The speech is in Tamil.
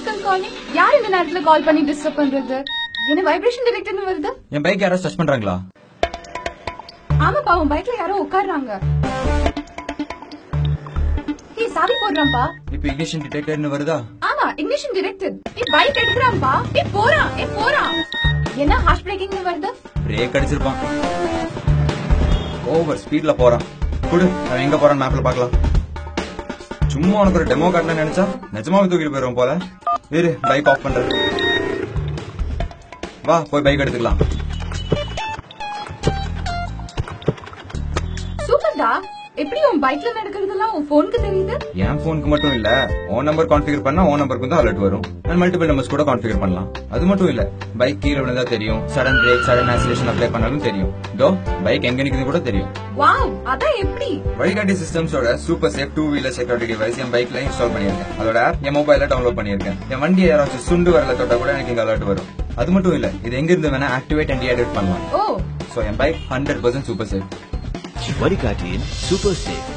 calling. யார் இந்த நேரத்துல கால் பண்ணி டிஸ்டர்ப் பண்றது? என்ன வைப்ரேஷன் டிடெக்டர்னு வருது? என் பைக் யாரோ டச் பண்றாங்களா? ஆமா பாவம் பைக்ல யாரோ உட்கார்றாங்க. ஹே சாவி போடுறான்பா. இப்போ இக்னிஷன் டிடெக்டர்னு வருதா? ஆமா இக்னிஷன் டிடெக்டட். பைக் எடுக்கறான்பா. போறான். என்ன ஹார்ஷ் பிரேக்கிங்னு வருது? பிரேக் அடிச்சிருப்பான். ஓவர் ஸ்பீட்ல போறான். குடு அவன் எங்க போறான் மேப்ல பார்க்கலாம். சும்மா உனக்கு ஒரு டெமோ காட்டணும்னு நினைச்சா நிஜமாவே தூக்கிட்டு போயிடும் போல. இரு பைக் ஆஃப் பண்றது. வா போய் பைக் எடுத்துக்கலாம். சூப்பர்டா. எப்படி உன் பைக்ல நடக்கிறதெல்லாம் உன் போனுக்கு தெரியுது? என் போனுக்கு மட்டும் இல்ல, உன் நம்பர் கான்ஃபிகர் பண்ணா உன் நம்பருக்கு தான் அலர்ட் வரும். நான் மல்டிபிள் நம்பர்ஸ் கூட கான்ஃபிகர் பண்ணலாம். அது மட்டும் இல்ல, பைக் கீழே விழுந்தா தெரியும், sudden brake sudden oscillation apply பண்ணாலும் தெரியும். தோ பைக் எங்க நிக்குது கூட தெரியும். வாவ், அதான் எப்படி? வழிகாட்டி சிஸ்டம்ஸோட super safe 2 wheeler security device என் பைக்ல இன்ஸ்டால் பண்ணிருக்கேன். அதோட ஆப் என் மொபைல்ல டவுன்லோட் பண்ணிருக்கேன். என் வண்டி யாராச்சும் சுண்டு வரல தொட்டா கூட எனக்கு இங்க அலர்ட் வரும். அது மட்டும் இல்ல, இது எங்க இருந்து வேணா ஆக்டிவேட் அண்ட் டீஆக்டிவேட் பண்ணலாம். சோ என் பைக் 100% சூப்பர் சேஃப். வழிகாட்டியின் சூப்பர் சேஃப்.